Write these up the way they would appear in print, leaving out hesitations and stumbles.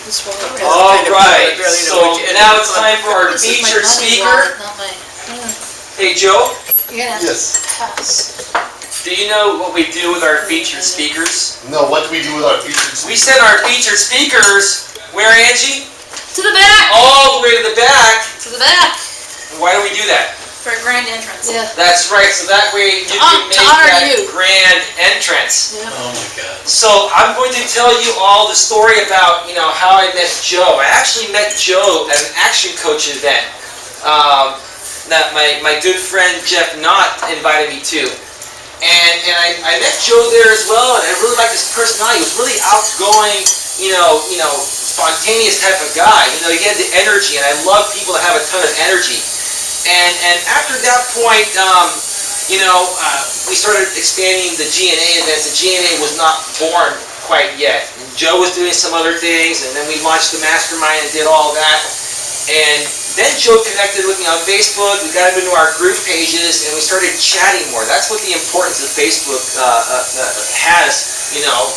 All right, so now it's time for our featured speaker. Hey Joe, Yes. do you know what we do with our featured speakers? No, what do we do with our featured We send our featured speakers, where Angie? To the back! All the way to the back. To the back! Why do we do that? For a grand entrance. Yeah. That's right, so that way you can make that grand entrance. Yeah. Oh my God. So I'm going to tell you all the story about, how I met Joe. I actually met Joe at an Action Coach event that my good friend Jeff Knott invited me to. And I met Joe there as well, and I really liked his personality. He was really outgoing, spontaneous type of guy. He had the energy, and I love people that have a ton of energy. And after that point, we started expanding the GNA events. The GNA was not born quite yet. And Joe was doing some other things, and then we launched the Mastermind and did all that. And then Joe connected with me on Facebook. We got into our group pages, and we started chatting more. That's what the importance of Facebook has.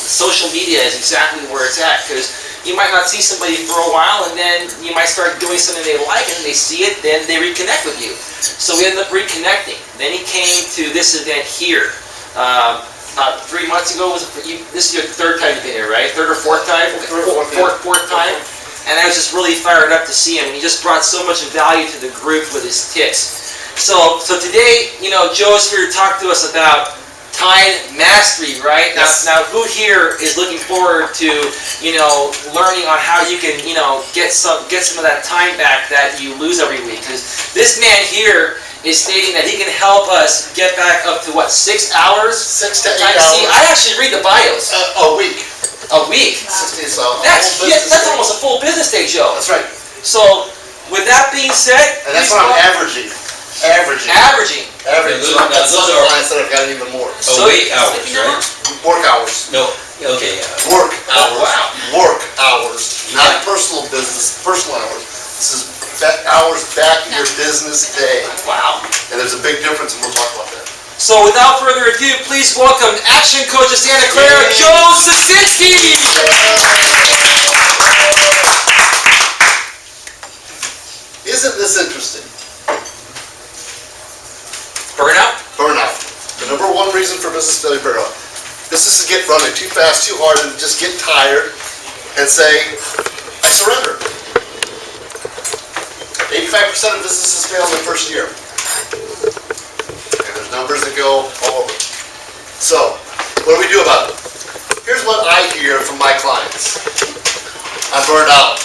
Social media is exactly where it's at, because you might not see somebody for a while, and then you might start doing something they like, and they see it, then they reconnect with you. So we ended up reconnecting. Then he came to this event here. 3 months ago, this is your third time you've been here, right? Third or fourth time? Fourth time. And I was just really fired up to see him, and he just brought so much value to the group with his tips. So today, Joe's here to talk to us about time mastery, right? Yes. Now, who here is looking forward to, learning on how you can, get some of that time back that you lose every week? Because this man here is stating that he can help us get back up to what, 6 hours? 6 to 8 See, hours. I actually read the bios. A week. A week. 6 days. So That's almost a full business day, Joe. That's right. So, with that being said, And that's what I'm averaging. Averaging. Averaging. So I've got some clients that have got even more. So 8 hours, right? Work hours. No, okay. Work hours. Wow. Work hours. Not personal business, personal hours. This is hours back in your business day. Wow. And there's a big difference, and we'll talk about that. So without further ado, please welcome Action Coach of Santa Clara, Joseph Siecinski. Isn't this interesting? Burnout? Burnout. The number one reason for business failure, burnout. Businesses get running too fast, too hard, and just get tired and say, I surrender. 85% of businesses fail in their first year. And there's numbers that go all over. So, what do we do about it? Here's what I hear from my clients. I'm burned out.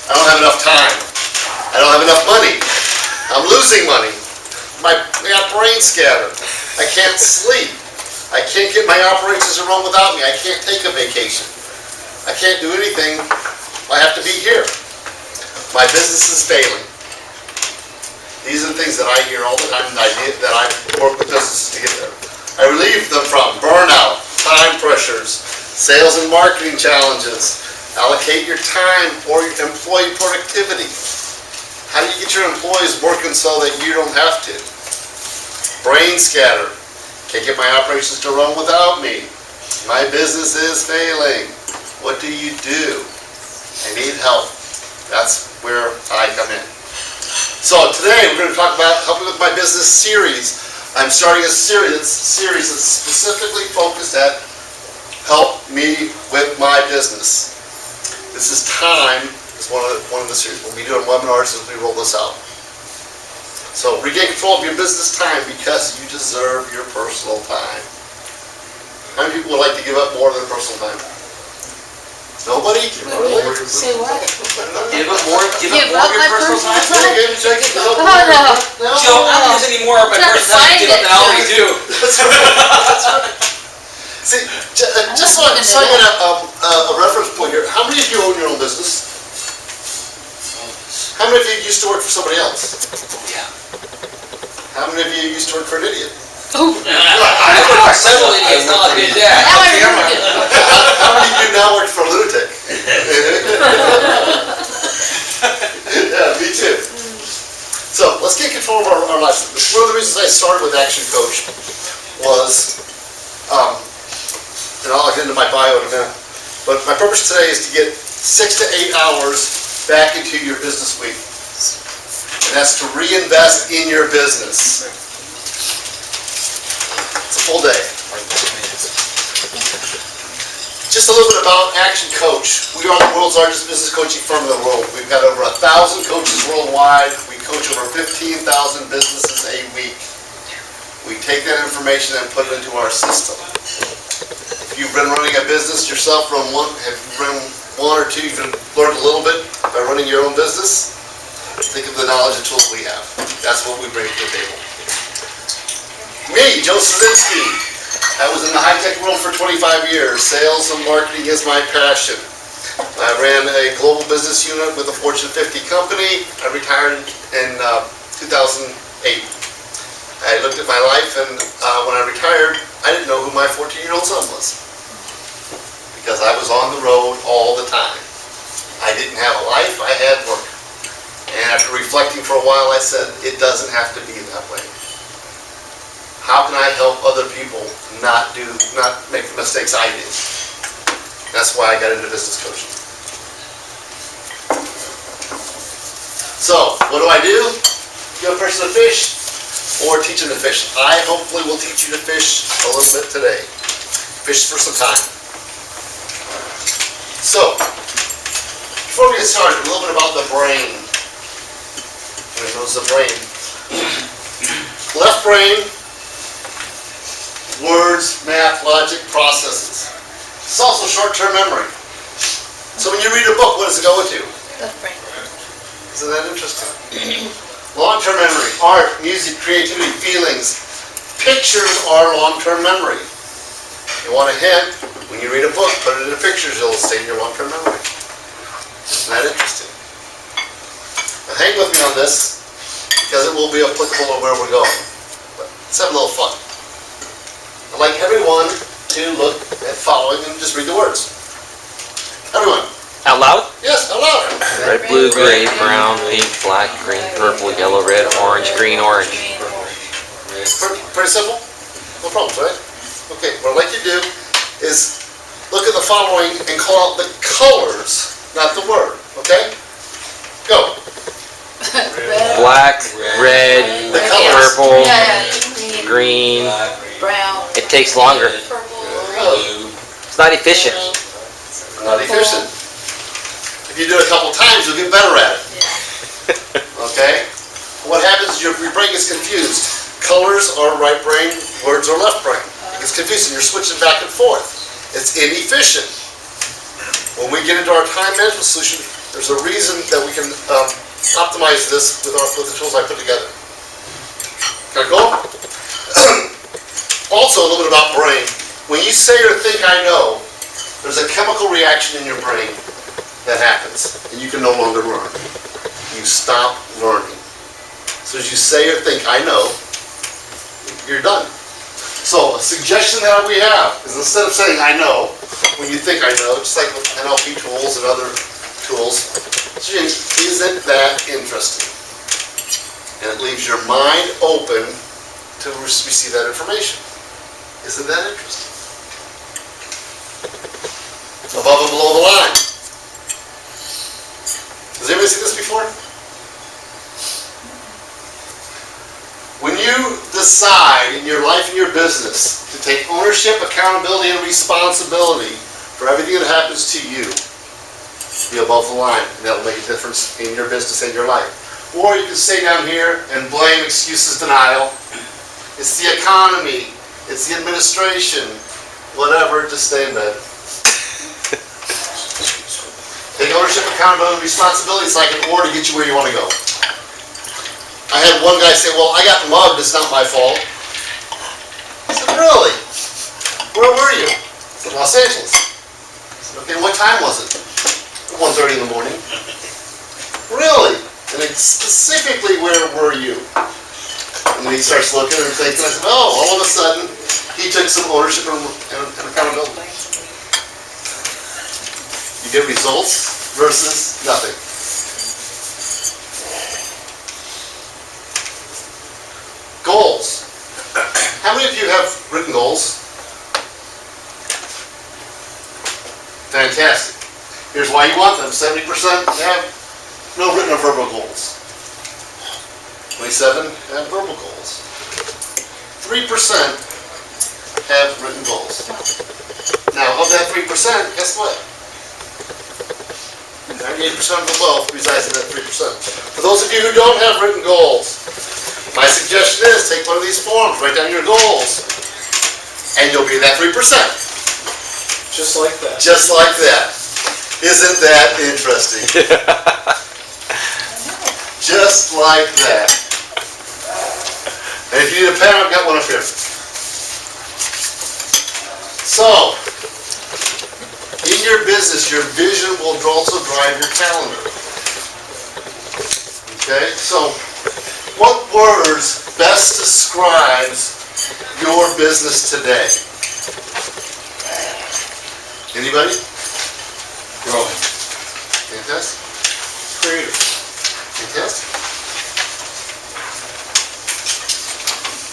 I don't have enough time. I don't have enough money. I'm losing money. I got brain scatter. I can't sleep. I can't get my operations to run without me. I can't take a vacation. I can't do anything. I have to be here. My business is failing. These are the things that I hear all the time that I work with businesses to get there. I relieve them from burnout, time pressures, sales and marketing challenges. Allocate your time or your employee productivity. How do you get your employees working so that you don't have to? Brain scatter. Can't get my operations to run without me. My business is failing. What do you do? I need help. That's where I come in. So today we're going to talk about helping with my business series. I'm starting a series that's specifically focused at help me with my business. This is time. It's one of the series. We'll be doing webinars as we roll this out. So regain control of your business time because you deserve your personal time. How many people would like to give up more than personal time? Nobody? Say what? Give up more of your personal time? Oh no. Joe, I don't use any more of my personal time to give up than I already do. That's right. See, just so I get a reference point here, how many of you own your own business? How many of you used to work for somebody else? Yeah. How many of you used to work for an idiot? Oh. I work for several idiots, not like your dad. Now I remember it. How many of you now work for a lunatic? Yeah, me too. So let's get control of our lives. One of the reasons I started with Action Coach was, and I'll get into my bio in a minute, but my purpose today is to get 6 to 8 hours back into your business week. And that's to reinvest in your business. It's a full day. Just a little bit about Action Coach. We are the world's largest business coaching firm in the world. We've got over 1,000 coaches worldwide. We coach over 15,000 businesses a week. We take that information and put it into our system. If you've been running a business yourself, have run one or two, you've learned a little bit by running your own business, think of the knowledge and tools we have. That's what we bring to the table. Me, Joseph Siecinski. I was in the high-tech world for 25 years. Sales and marketing is my passion. I ran a global business unit with a Fortune 50 company. I retired in 2008. I looked at my life, and when I retired, I didn't know who my 14-year-old son was. Because I was on the road all the time. I didn't have a life, I had work. And after reflecting for a while, I said, it doesn't have to be that way. How can I help other people not make the mistakes I did? That's why I got into business coaching. So, what do? Give a person a fish or teach them to fish. I hopefully will teach you to fish a little bit today. Fish for some time. So, before we get started, a little bit about the brain. Everybody knows the brain. Left brain, words, math, logic, processes. It's also short-term memory. So when you read a book, what does it go into? Left brain. Isn't that interesting? Long-term memory, art, music, creativity, feelings. Pictures are long-term memory. You want a hint? When you read a book, put it into pictures, it'll stay in your long-term memory. Isn't that interesting? Now hang with me on this, because it will be applicable to where we're going. But let's have a little fun. I'd like everyone to look at following and just read the words. Everyone. Out loud? Yes, out loud. Red, blue, gray, brown, pink, black, green, purple, yellow, red, orange, green, orange. Pretty simple? No problems, right? Okay, what I'd like you to do is look at the following and call out the colors, not the word, okay? Go. Black, red, The colors. purple, Yeah, green. brown. It takes longer. Blue. It's not efficient. Not efficient. If you do it a couple times, you'll get better at it. Okay? What happens is your brain gets confused. Colors are right brain, words are left brain. It gets confusing. You're switching back and forth. It's inefficient. When we get into our time management solution, there's a reason that we can optimize this with the tools I put together. Can I go? Also, a little bit about brain. When you say or think I know, there's a chemical reaction in your brain that happens, and you can no longer learn. You stop learning. So as you say or think I know, you're done. So a suggestion that we have is instead of saying I know, when you think I know, just like with NLP tools and other tools, isn't that interesting? And it leaves your mind open to receive that information. Isn't that interesting? Above and below the line. Has anybody seen this before? When you decide in your life and your business to take ownership, accountability, and responsibility for everything that happens to you, be above the line, and that'll make a difference in your business and your life. Or you can stay down here and blame, excuses, denial. It's the economy, it's the administration, whatever, just stay in bed. Take ownership, accountability, and responsibility. It's like an oar to get you where you want to go. I had one guy say, well, I got mugged, it's not my fault. I said, really? Where were you? I said, Los Angeles. I said, okay, what time was it? 1:30 in the morning. Really? And then specifically, where were you? And then he starts looking and thinking, I said, oh, all of a sudden, he took some ownership and accountability. You get results versus nothing. Goals. How many of you have written goals? Fantastic. Here's why you want them. 70% have no written or verbal goals. 27 have verbal goals. 3% have written goals. Now, of that 3%, guess what? 98% of the wealth resides in that 3%. For those of you who don't have written goals, my suggestion is take one of these forms, write down your goals, and you'll be in that 3%. Just like that. Just like that. Isn't that interesting? Just like that. And if you need a pen, I've got one up here. So, in your business, your vision will also drive your calendar. Okay, so what words best describes your business today? Anybody? Growing. Fantastic. Creative. Fantastic.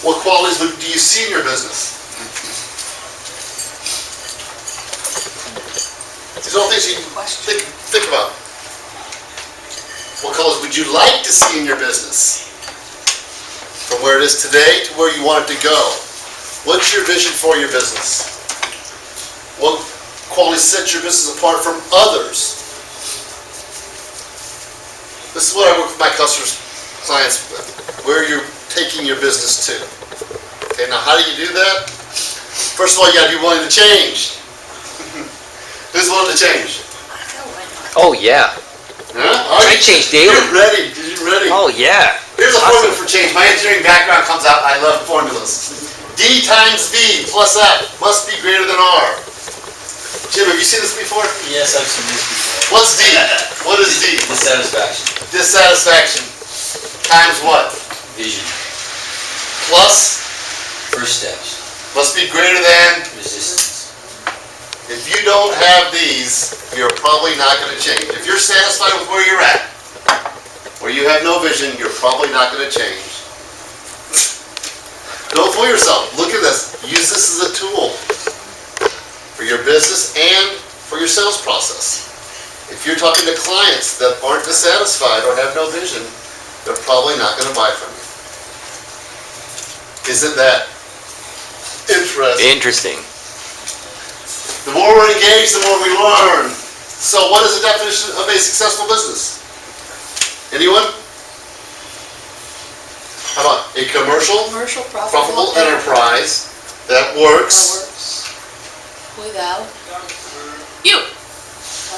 What qualities do you see in your business? These are all things you can think about. What colors would you like to see in your business? From where it is today to where you want it to go. What's your vision for your business? What qualities set your business apart from others? This is what I work with my customers, clients with. Where you're taking your business to. Okay, now how do you do that? First of all, you gotta be willing to change. Who's willing to change? Oh, yeah. Huh? I change daily. You're ready. You're ready. Oh, yeah. Here's a formula for change. My engineering background comes out. I love formulas. D times V plus F must be greater than R. Jim, have you seen this before? Yes, I've seen this before. What's D? What is D? Dissatisfaction. Dissatisfaction. Times what? Vision. Plus First steps. must be greater than. Resistance. If you don't have these, you're probably not going to change. If you're satisfied with where you're at, where you have no vision, you're probably not going to change. Don't fool yourself. Look at this. Use this as a tool for your business and for your sales process. If you're talking to clients that aren't dissatisfied or have no vision, they're probably not going to buy from you. Isn't that interesting? Interesting. The more we're engaged, the more we learn. So what is the definition of a successful business? Anyone? How about a commercial, profitable enterprise that works? Without you.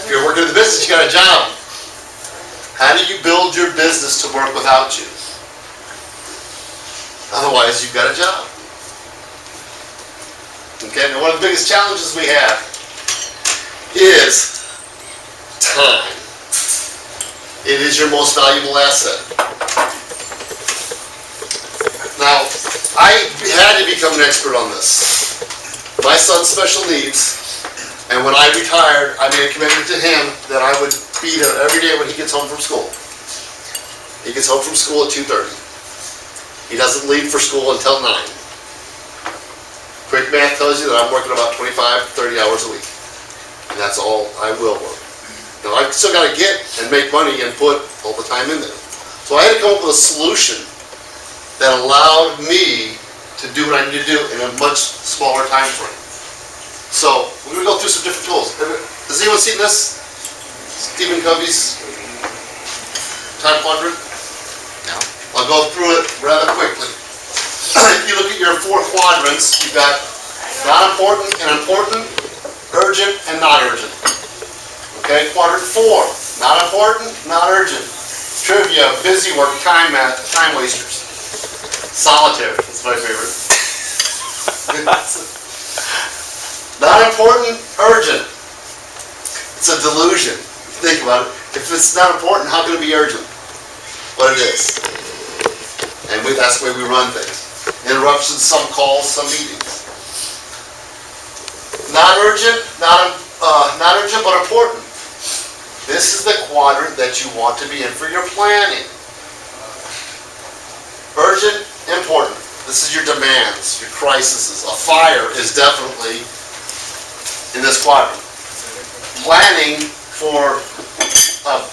If you're working in the business, you got a job. How do you build your business to work without you? Otherwise, you've got a job. Okay, and one of the biggest challenges we have is time. It is your most valuable asset. Now, I had to become an expert on this. My son's special needs, and when I retired, I made a commitment to him that I would be there every day when he gets home from school. He gets home from school at 2:30. He doesn't leave for school until 9. Quick math tells you that I'm working about 25 to 30 hours a week. And that's all I will work. Now, I've still got to get and make money and put all the time in there. So I had to come up with a solution that allowed me to do what I need to do in a much smaller time frame. So we're going to go through some different tools. Has anyone seen this? Stephen Covey's time quadrant? No. I'll go through it rather quickly. If you look at your 4 quadrants, you've got not important and important, urgent and not urgent. Okay, quadrant 4, not important, not urgent. Trivia, busy work, time wasters. Solitaire, that's my favorite. Not important, urgent. It's a delusion. Think about it. If it's not important, how can it be urgent? But it is. And that's the way we run things. Interruptions, some calls, some meetings. Not urgent, not urgent, but important. This is the quadrant that you want to be in for your planning. Urgent, important. This is your demands, your crises. A fire is definitely in this quadrant. Planning for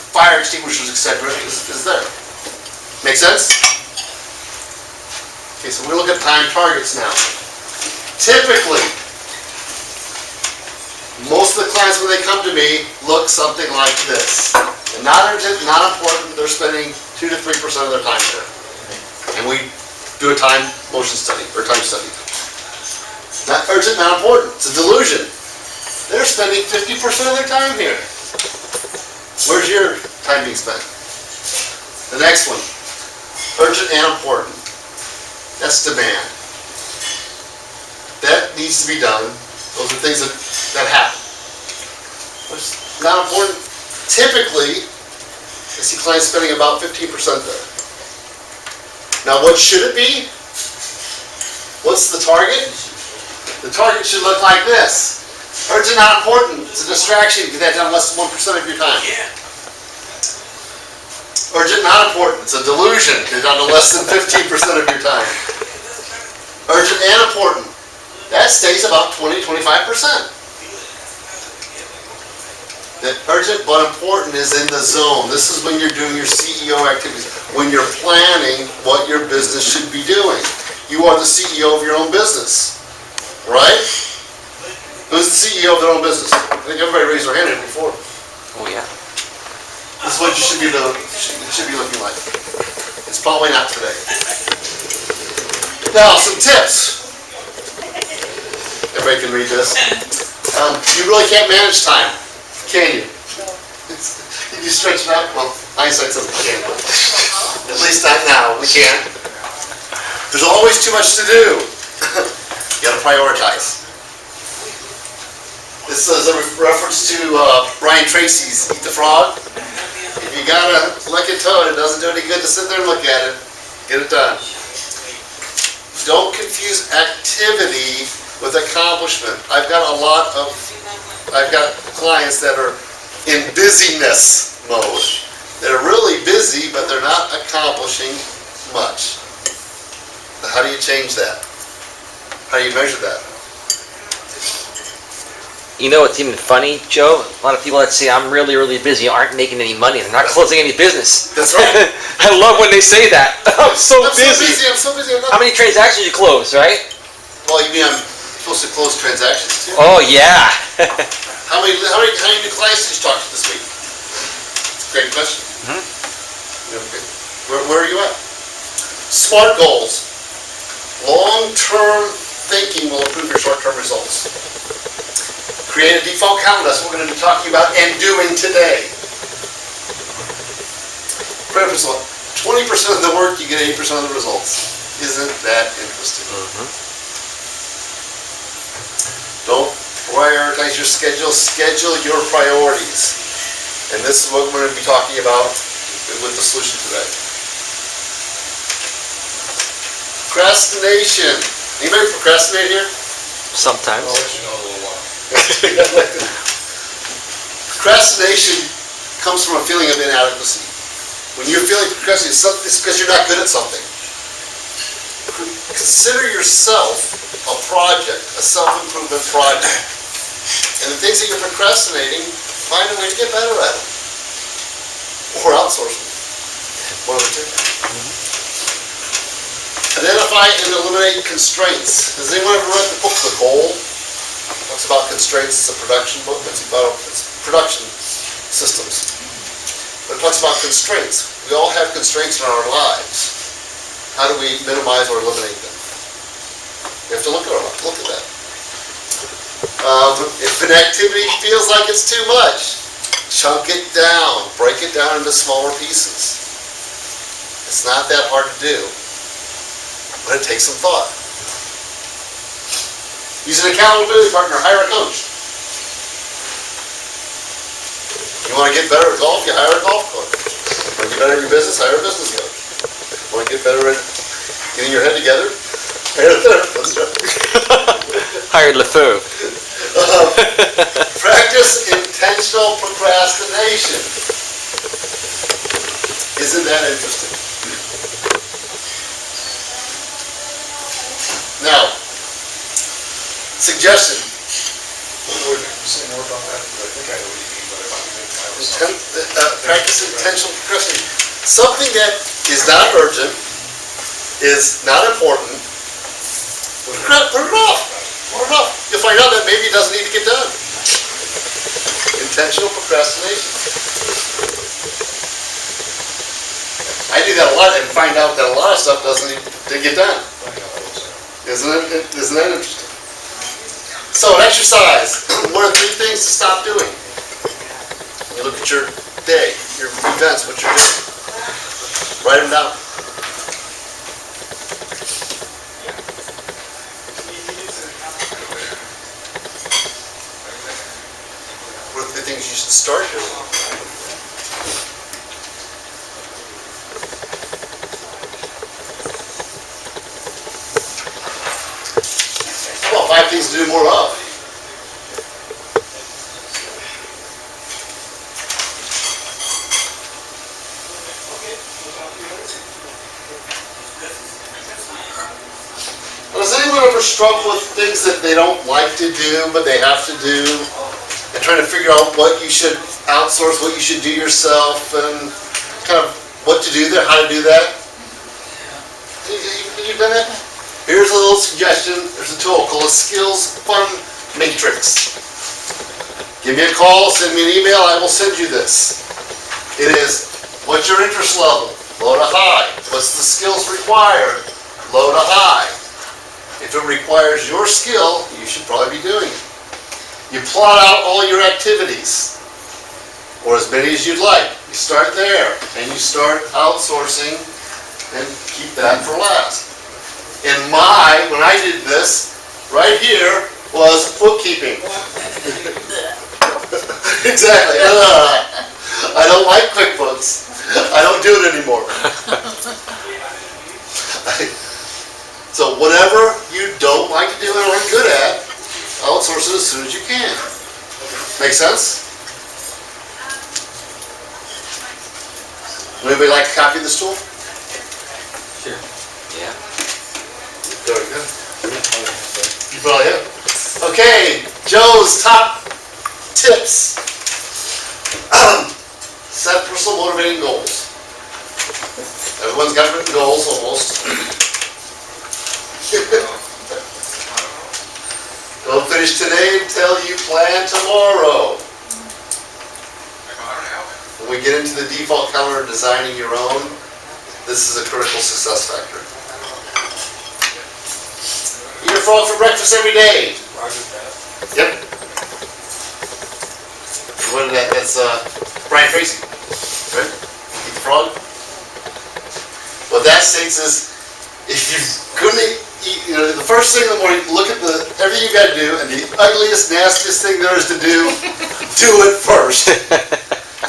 fire extinguishers, etc., is there. Make sense? Okay, so we look at time targets now. Typically, most of the clients when they come to me look something like this. And not urgent, not important, they're spending 2 to 3% of their time there. And we do a time motion study, or time study. Not urgent, not important, it's a delusion. They're spending 50% of their time here. Where's your time being spent? The next one, urgent and important. That's demand. That needs to be done. Those are things that happen. What's not important? Typically, I see clients spending about 15% there. Now, what should it be? What's the target? The target should look like this. Urgent, not important. It's a distraction. Get that done less than 1% of your time. Urgent, not important. It's a delusion. Get it down to less than 15% of your time. Urgent and important. That stays about 20-25%. That urgent but important is in the zone. This is when you're doing your CEO activities, when you're planning what your business should be doing. You are the CEO of your own business, right? Who's the CEO of their own business? I think everybody raised their hand here before. Oh yeah. This is what you should be looking like. It's probably not today. Now, some tips. Everybody can read this. You really can't manage time, can you? You stretch it out? Well, hindsight says we can, but at least not now. We can. There's always too much to do. You gotta prioritize. This is a reference to Brian Tracy's Eat the Frog. If you gotta lick a toad, it doesn't do any good to sit there and look at it. Get it done. Don't confuse activity with accomplishment. I've got clients that are in busyness mode. They're really busy, but they're not accomplishing much. How do you change that? How do you measure that? You know what's even funny, Joe? A lot of people that say I'm really, really busy aren't making any money. They're not closing any business. That's right. I love when they say that. I'm so busy. I'm so busy. How many transactions you close, right? Well, you mean I'm supposed to close transactions too? Oh yeah. How many new clients did you talk to this week? It's a great question. Where are you at? SMART goals. Long-term thinking will improve your short-term results. Create a default count. That's what we're going to be talking about and doing today. Preface 20% of the work, you get 80% of the results. Isn't that interesting? Don't prioritize your schedule. Schedule your priorities. And this is what we're going to be talking about with the solution today. Procrastination. Anybody procrastinate here? Sometimes. I'll let you know in a little while. Procrastination comes from a feeling of inadequacy. When you're feeling procrastinating, it's because you're not good at something. Consider yourself a project, a self-improvement project. And the things that you're procrastinating, find a way to get better at them. Or outsource them. One of the two. Identify and eliminate constraints. Has anyone ever read the book The Goal? It talks about constraints. It's a production book. It's production systems. But it talks about constraints. We all have constraints in our lives. How do we minimize or eliminate them? We have to look at that. If an activity feels like it's too much, chunk it down. Break it down into smaller pieces. It's not that hard to do, but it takes some thought. Use an accountability partner. Hire a coach. You want to get better at golf? You hire a golf coach. Want to get better at your business? Hire a business coach. Want to get better at getting your head together? Hire a therapist. Hired LeFou. Practice intentional procrastination. Isn't that interesting? Now, suggestion. Say more about that, because I think I know what you mean, but if I'm Practice intentional procrastination. Something that is not urgent, is not important, put it off. Put it off. You'll find out that maybe it doesn't need to get done. Intentional procrastination. I do that a lot and find out that a lot of stuff doesn't need to get done. Isn't that interesting? So, an exercise. What are 3 things to stop doing? You look at your day, your events, what you're doing. Write them down. What are the things you should start doing? Well, 5 things to do more of. Does anyone ever struggle with things that they don't like to do, but they have to do? And trying to figure out what you should outsource, what you should do yourself, and kind of what to do there, how to do that? You've done that? Here's a little suggestion. There's a tool called a Skills Fun Matrix. Give me a call, send me an email, I will send you this. It is, what's your interest level? Low to high. What's the skills required? Low to high. If it requires your skill, you should probably be doing it. You plot out all your activities, or as many as you'd like. You start there, and you start outsourcing, and keep that for last. When I did this, right here was bookkeeping. Exactly. I don't like QuickBooks. I don't do it anymore. So whatever you don't like to do and aren't good at, outsource it as soon as you can. Make sense? Would anybody like to copy this tool? Sure. Yeah. Very good. You probably have. Okay, Joe's top tips. Set personal motivating goals. Everyone's got written goals almost. Don't finish today until you plan tomorrow. When we get into the default calendar designing your own, this is a critical success factor. Eat a frog for breakfast every day. Yep. What is that? That's Brian Tracy. Right? Eat the frog. What that states is, if you couldn't eat, the first thing in the morning, look at everything you got to do, and the ugliest, nastiest thing there is to do, do it first.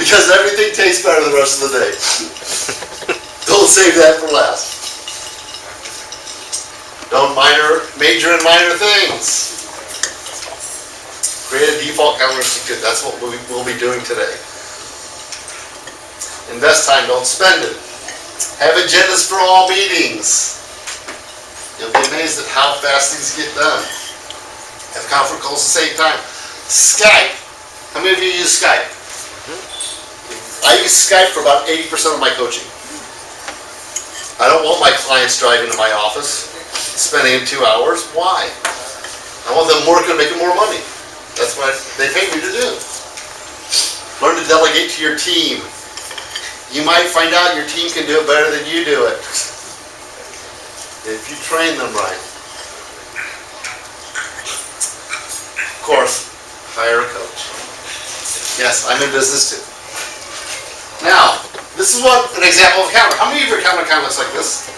Because everything tastes better the rest of the day. Don't save that for last. Don't major in minor things. Create a default calendar. That's what we'll be doing today. Invest time, don't spend it. Have agendas for all meetings. You'll be amazed at how fast things get done. Have conference calls at the same time. Skype. How many of you use Skype? I use Skype for about 80% of my coaching. I don't want my clients driving to my office, spending 2 hours. Why? I want them working and making more money. That's what they pay me to do. Learn to delegate to your team. You might find out your team can do it better than you do it. If you train them right. Of course, hire a coach. Yes, I'm in business too. Now, this is an example of a calendar. How many of your calendar kind of looks like this?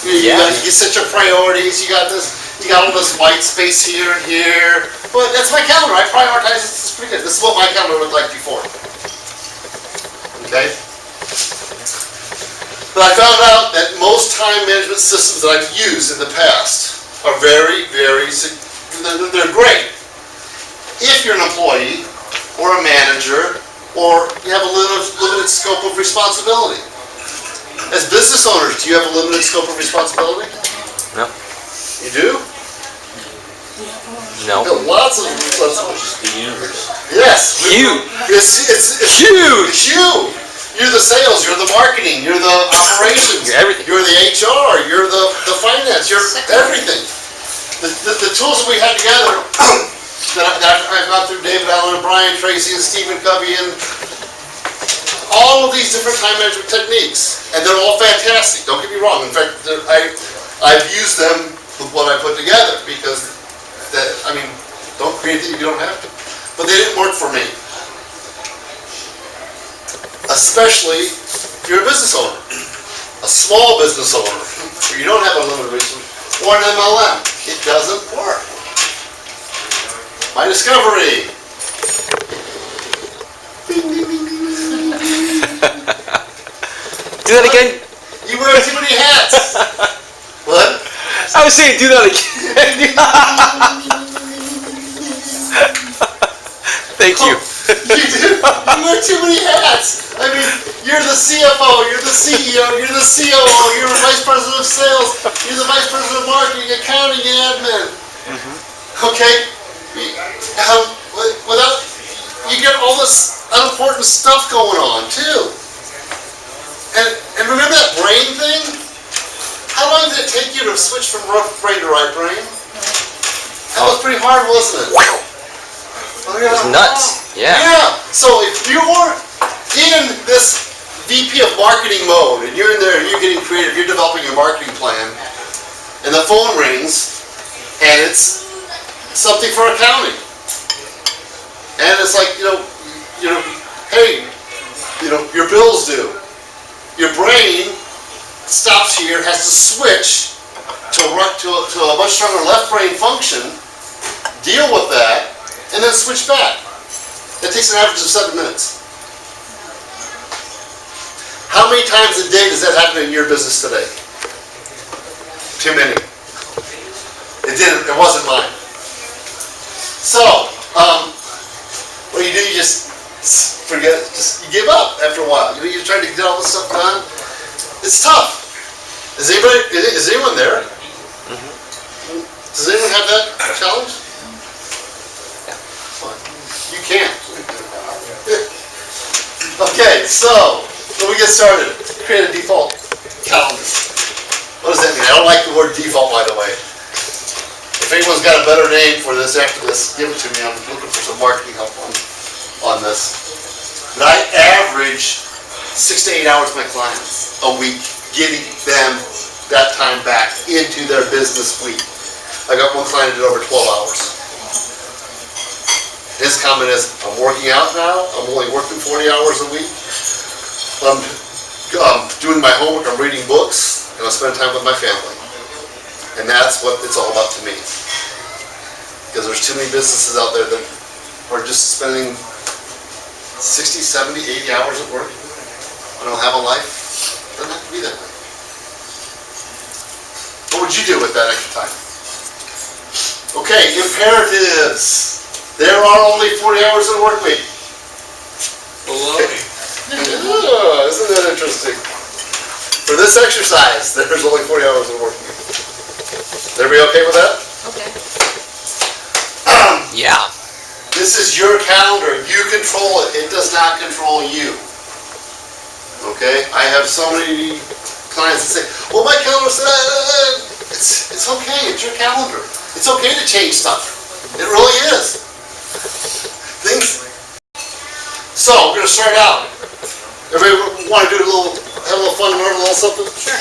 You set your priorities, you got all this white space here and here. But that's my calendar. I prioritize this. It's pretty good. This is what my calendar looked like before. Okay? But I found out that most time management systems that I've used in the past are very, very, they're great. If you're an employee or a manager or you have a limited scope of responsibility. As business owners, do you have a limited scope of responsibility? No. You do? No. Lots of The universe. Yes. You. It's Huge. It's you. You're the sales, you're the marketing, you're the operations. You're everything. You're the HR, you're the finance, you're everything. The tools that we had together, that I've gone through, David Allen and Brian Tracy and Stephen Covey and all of these different time management techniques. And they're all fantastic, don't get me wrong. In fact, I've used them with what I put together because, don't create it if you don't have to. But they didn't work for me. Especially if you're a business owner, a small business owner, where you don't have a limited resource, or an MLM. It doesn't work. My discovery. Do that again. You wear too many hats. What? I was saying, do that again. Thank you. You do. You wear too many hats. I mean, you're the CFO, you're the CEO, you're the COO, you're the Vice President of Sales, you're the Vice President of Marketing, Accounting, and Admin. Okay? Without, you get all this unimportant stuff going on, too. And remember that brain thing? How long did it take you to switch from left brain to right brain? That was pretty hard, wasn't it? Oh, yeah. It was nuts. Yeah. Yeah. So if you're in this VP of marketing mode and you're in there and you're getting creative, you're developing your marketing plan, and the phone rings, and it's something for accounting, and it's like hey, your bill's due. Your brain stops here, has to switch to a much stronger left brain function, deal with that, and then switch back. That takes an average of 7 minutes. How many times a day does that happen in your business today? Too many. It didn't. It wasn't mine. So, what do? You just forget. You give up after a while. You're trying to get all this stuff done. It's tough. Is anyone there? Does anyone have that challenge? You can't. Okay, so when we get started, create a default calendar. What does that mean? I don't like the word default, by the way. If anyone's got a better name for this after this, give it to me. I'm looking for some marketing help on this. But I average 6 to 8 hours with my clients a week, getting them that time back into their business week. I got one client that did over 12 hours. His comment is, I'm working out now, I'm only working 40 hours a week, I'm doing my homework, I'm reading books, and I spend time with my family. And that's what it's all about to me. Because there's too many businesses out there that are just spending 60, 70, 80 hours at work. I don't have a life. It doesn't have to be that way. What would you do with that extra time? Okay, imperatives. There are only 40 hours in a work week. Baloney. Isn't that interesting? For this exercise, there's only 40 hours in a work week. Is everybody okay with that? Okay. Yeah. This is your calendar. You control it. It does not control you. Okay? I have so many clients that say, well, my calendar said, it's okay. It's your calendar. It's okay to change stuff. It really is. So, we're going to start out. Everybody want to have a little fun and learn a little something? Sure.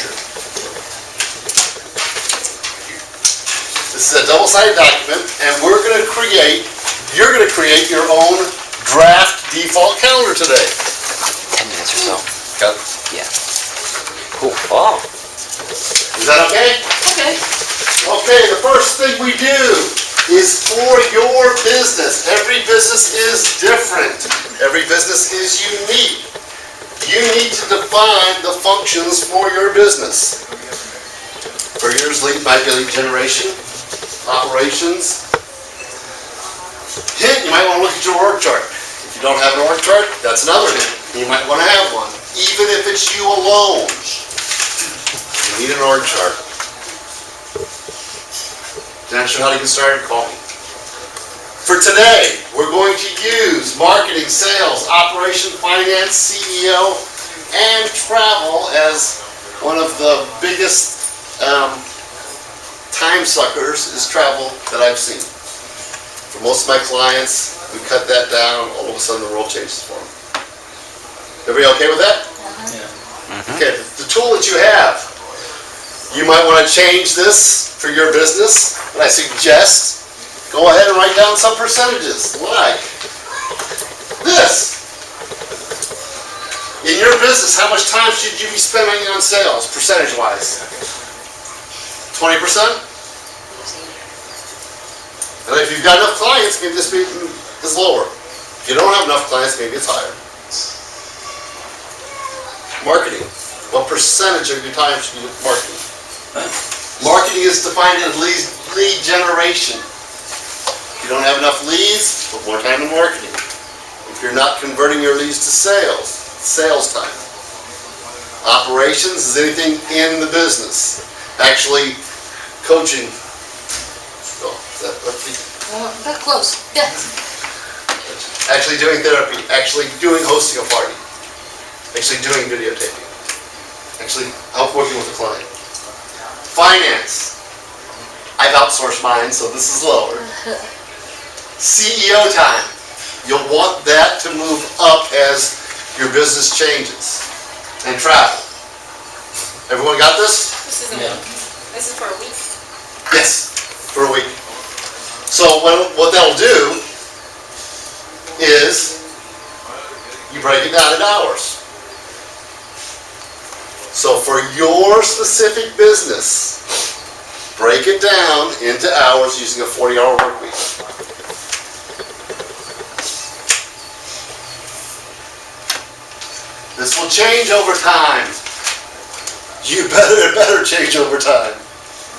This is a double-sided document, and you're going to create your own draft default calendar today. 10 minutes or so. Okay. Yeah. Cool. Oh. Is that okay? Okay. Okay, the first thing we do is for your business. Every business is different. Every business is unique. You need to define the functions for your business. For yours, might be lead generation, operations. Hint, you might want to look at your org chart. If you don't have an org chart, that's another hint. You might want to have one. Even if it's you alone, you need an org chart. Not sure how to get started, call me. For today, we're going to use marketing, sales, operation, finance, CEO, and travel as one of the biggest time suckers is travel that I've seen. For most of my clients, we cut that down, all of a sudden the world changes for them. Everybody okay with that? Okay, the tool that you have, you might want to change this for your business, but I suggest go ahead and write down some percentages, like this. In your business, how much time should you be spending on sales, percentage-wise? 20%? And if you've got enough clients, maybe this is lower. If you don't have enough clients, maybe it's higher. Marketing. What percentage of your time should you do marketing? Marketing is defined as lead generation. If you don't have enough leads, put more time in marketing. If you're not converting your leads to sales time. Operations is anything in the business. Actually, coaching. That close. Yeah. Actually doing therapy. Actually hosting a party. Actually doing videotaping. Actually working with a client. Finance. I've outsourced mine, so this is lower. CEO time. You'll want that to move up as your business changes. And travel. Everyone got this? This isn't one. This is for a week. Yes, for a week. So what that'll do is you break it down in hours. So for your specific business, break it down into hours using a 40-hour work week. This will change over time. It better change over time.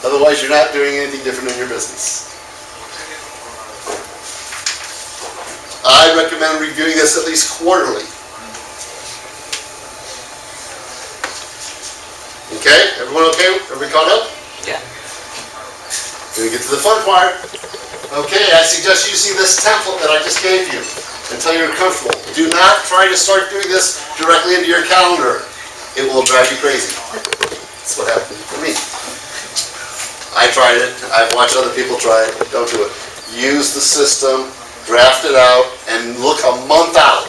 Otherwise, you're not doing anything different in your business. I recommend reviewing this at least quarterly. Okay? Everyone okay? Everybody caught up? Yeah. Gonna get to the fun part. Okay, I suggest using this template that I just gave you until you're comfortable. Do not try to start doing this directly into your calendar. It will drive you crazy. That's what happened for me. I tried it. I've watched other people try it. Don't do it. Use the system, draft it out, and look a month out.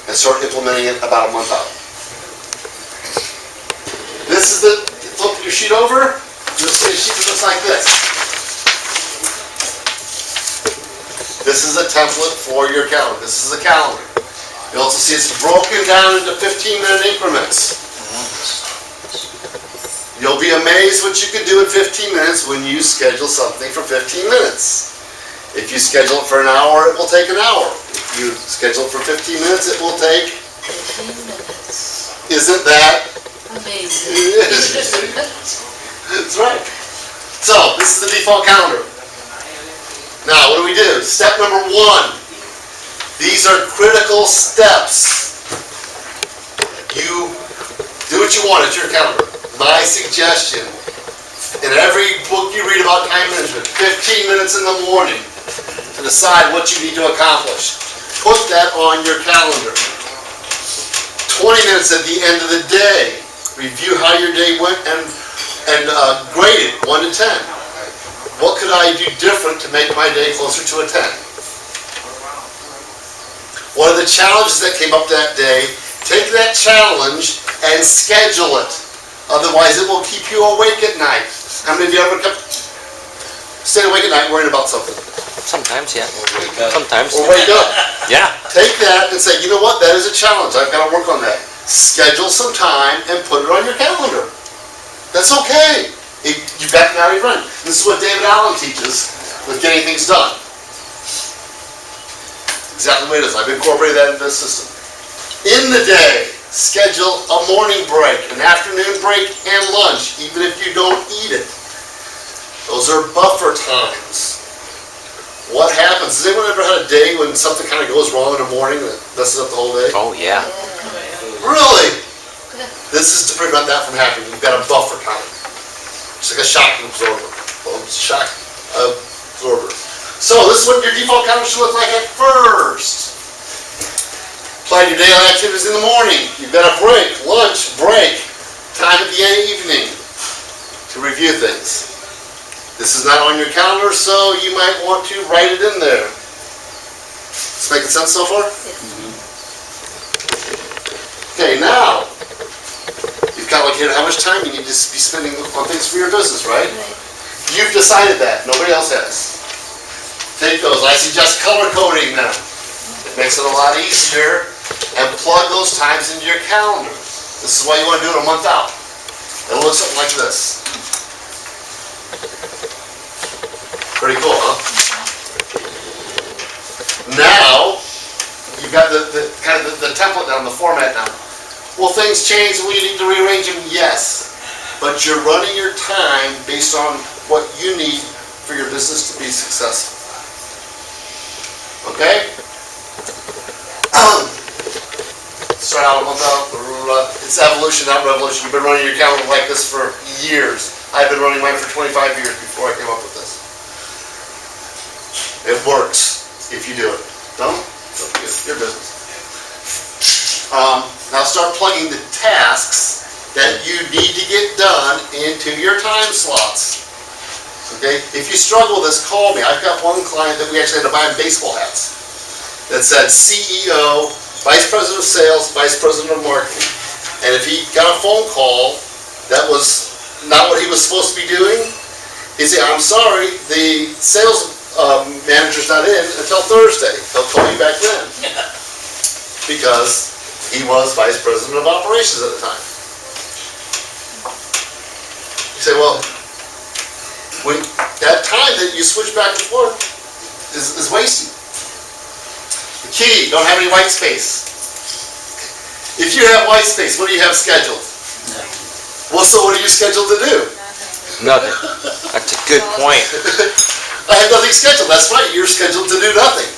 And start implementing it about a month out. This is flip your sheet over. You'll see a sheet that looks like this. This is a template for your calendar. This is a calendar. You also see it's broken down into 15-minute increments. You'll be amazed what you can do in 15 minutes when you schedule something for 15 minutes. If you schedule it for an hour, it will take an hour. If you schedule it for 15 minutes, it will take 15 minutes. Isn't that Amazing. it is? That's right. So, this is the default calendar. Now, what do? Step number 1. These are critical steps. You do what you want. It's your calendar. My suggestion, in every book you read about time management, 15 minutes in the morning to decide what you need to accomplish. Put that on your calendar. 20 minutes at the end of the day. Review how your day went and grade it 1 to 10. What could I do different to make my day closer to a 10? What are the challenges that came up that day? Take that challenge and schedule it. Otherwise, it will keep you awake at night. How many of you ever stayed awake at night worrying about something? Sometimes, yeah. Sometimes. Or wake up. Yeah. Take that and say, you know what, that is a challenge. I've got to work on that. Schedule some time and put it on your calendar. That's okay. You've got now you're running. This is what David Allen teaches with getting things done. Exactly the way it is. I've incorporated that into this system. In the day, schedule a morning break, an afternoon break, and lunch, even if you don't eat it. Those are buffer times. What happens? Has anyone ever had a day when something kind of goes wrong in the morning that messes up the whole day? Oh, yeah. Really? This is to prevent that from happening. You've got a buffer time. It's like a shock absorber. Shock absorber. So this is what your default calendar should look like at first. Plan your daily activities in the morning. You've got a break, lunch, break, time at the evening to review things. This is not on your calendar, so you might want to write it in there. This making sense so far? Okay, now, you've calculated how much time you need to be spending on things for your business, right? You've decided that. Nobody else has. Take those. I suggest color coding them. It makes it a lot easier. And plug those times into your calendar. This is why you want to do it a month out. It'll look something like this. Pretty cool, huh? Now, you've got the template down, the format down. Will things change? Will you need to rearrange them? Yes. But you're running your time based on what you need for your business to be successful. Okay? Start out a month out. It's evolution, not revolution. You've been running your calendar like this for years. I've been running mine for 25 years before I came up with this. It works if you do it. Don't do it. Your business. Now start plugging the tasks that you need to get done into your time slots. Okay? If you struggle with this, call me. I've got one client that we actually had to buy him baseball hats that said CEO, Vice President of Sales, Vice President of Marketing. And if he got a phone call that was not what he was supposed to be doing, he'd say, I'm sorry, the sales manager's not in until Thursday. He'll call you back then. Because he was Vice President of Operations at the time. You say, well, that time that you switch back and forth is wasted. The key, don't have any white space. If you have white space, what do you have scheduled? Well, so what are you scheduled to do? Nothing. That's a good point. I have nothing scheduled. That's right, you're scheduled to do nothing.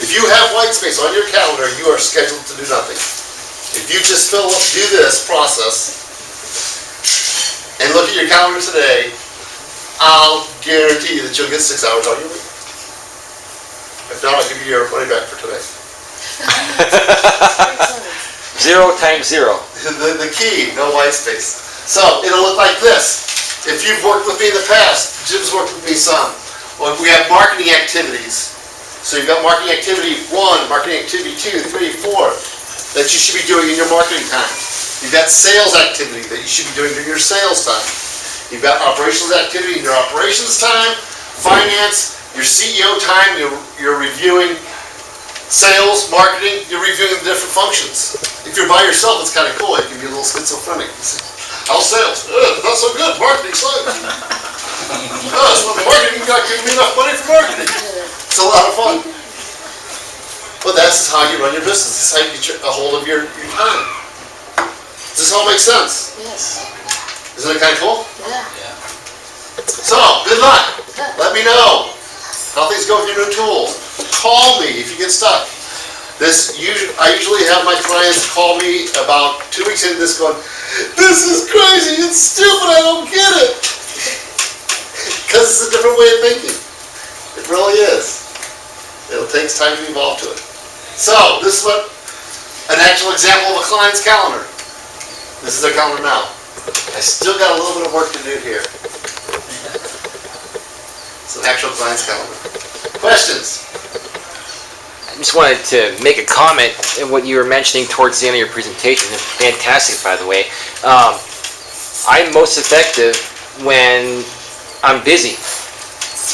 If you have white space on your calendar, you are scheduled to do nothing. If you just do this process and look at your calendar today, I'll guarantee you that you'll get 6 hours out of your week. If not, I'll give you your money back for today. 0 times 0. The key, no white space. So, it'll look like this. If you've worked with me in the past, Jim's worked with me some. Well, we have marketing activities. So you've got marketing activity 1, marketing activity 2, 3, 4 that you should be doing in your marketing time. You've got sales activity that you should be doing during your sales time. You've got operations activity in your operations time, finance, your CEO time, you're reviewing sales, marketing, you're reviewing the different functions. If you're by yourself, it's kind of cool. It can be a little schizophrenic. How's sales? Not so good. Marketing sucks. So the marketing not giving me enough money for marketing. It's a lot of fun. But that's how you run your business. This is how you get a hold of your time. Does this all make sense? Yes. Isn't it kind of cool? Yeah. So, good luck. Let me know how things go with your new tools. Call me if you get stuck. I usually have my clients call me about 2 weeks into this going, this is crazy, it's stupid, I don't get it. Because it's a different way of thinking. It really is. It takes time to evolve to it. So, this is an actual example of a client's calendar. This is their calendar now. I still got a little bit of work to do here. It's an actual client's calendar. Questions? I just wanted to make a comment in what you were mentioning towards the end of your presentation. Fantastic, by the way. I'm most effective when I'm busy.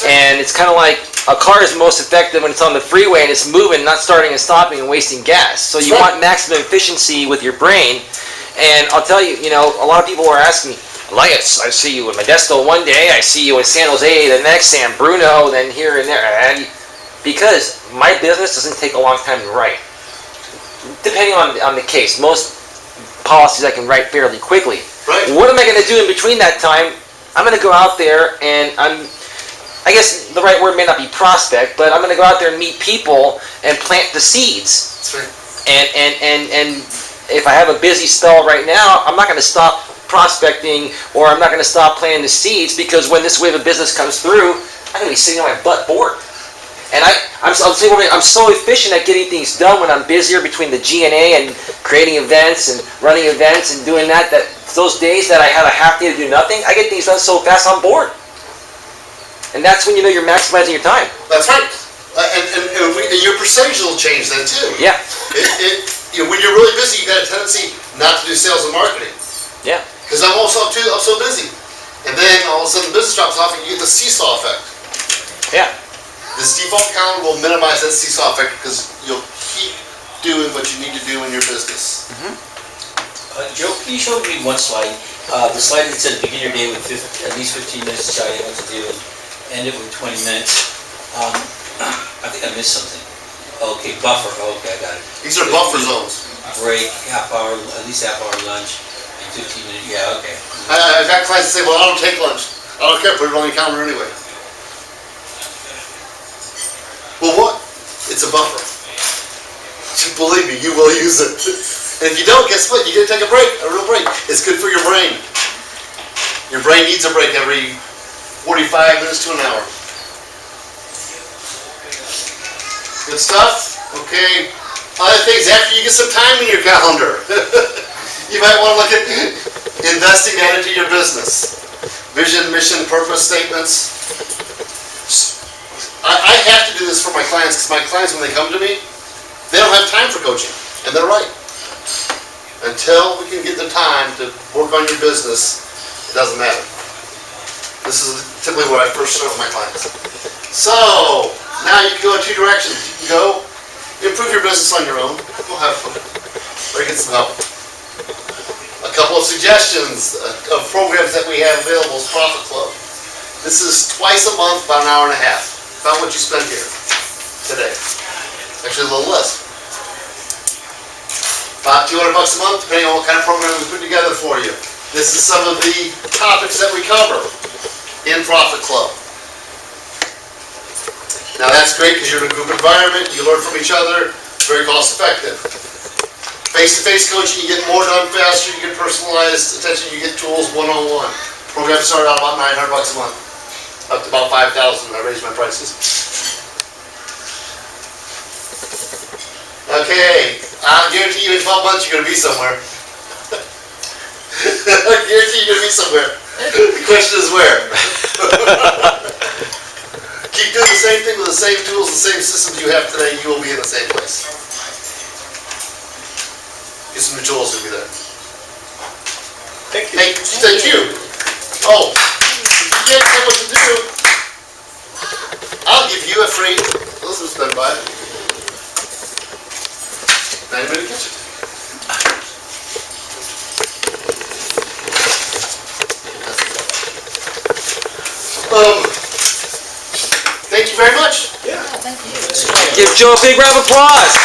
And it's kind of like a car is most effective when it's on the freeway and it's moving, not starting and stopping and wasting gas. So you want maximum efficiency with your brain. And I'll tell you, a lot of people are asking me, Elias, I see you in Modesto one day, I see you in San Jose the next, San Bruno, then here and there. And because my business doesn't take a long time to write. Depending on the case. Most policies I can write fairly quickly. Right. What am I going to do in between that time? I'm going to go out there and I guess the right word may not be prospect, but I'm going to go out there and meet people and plant the seeds. That's right. And if I have a busy spell right now, I'm not going to stop prospecting or I'm not going to stop planting the seeds because when this wave of business comes through, I'm going to be sitting on my butt bored. And I'm so efficient at getting things done when I'm busier between the GNA and creating events and running events and doing that those days that I have a half day to do nothing, I get things done so fast I'm bored. And that's when you know you're maximizing your time. That's right. And your percentage will change then too. Yeah. When you're really busy, you got a tendency not to do sales and marketing. Yeah. Because I'm so busy. And then all of a sudden the business drops off and you get the seesaw effect. Yeah. This default counter will minimize that seesaw effect because you'll keep doing what you need to do in your business. Joe, can you show me one slide? The slide that said begin your day with at least 15 minutes to decide what to do and end it with 20 minutes. I think I missed something. Okay, buffer. Okay, I got it. These are buffer zones. Break, half hour, at least half hour lunch, and 15 minutes. Yeah, okay. I've got clients that say, well, I don't take lunch. I don't care, put it on the calendar anyway. Well, what? It's a buffer. Believe me, you will use it. And if you don't, guess what? You get to take a break, a real break. It's good for your brain. Your brain needs a break every 45 minutes to an hour. Good stuff? Okay. Other things, after you get some time in your calendar, you might want to look at investing that into your business. Vision, mission, purpose statements. I have to do this for my clients because my clients, when they come to me, they don't have time for coaching. And they're right. Until we can get the time to work on your business, it doesn't matter. This is typically what I first serve my clients. So, now you can go in two directions. You can go improve your business on your own. Go have fun. Or get some help. A couple of suggestions of programs that we have available is Profit Club. This is twice a month, about an hour and a half. About what you spend here today. Actually, a little less. About $200 a month, depending on what kind of program we put together for you. This is some of the topics that we cover in Profit Club. Now that's great because you're in a group environment, you learn from each other, very cost effective. Face-to-face coaching, you get more done faster, you get personalized attention, you get tools one-on-one. Programs start out about $900 a month, up to about $5,000. I raised my prices. Okay, I guarantee you in 12 months you're going to be somewhere. I guarantee you're going to be somewhere. The question is where. Keep doing the same thing with the same tools, the same systems you have today, you will be in the same place. Get some new tools, you'll be there. Thank you. Hey, thank you. Oh, if you can't tell what to do, I'll give you a free Elizabeth spend by. 90-minute kitchen. Thank you very much. Yeah, thank you. Give Joe a big round of applause.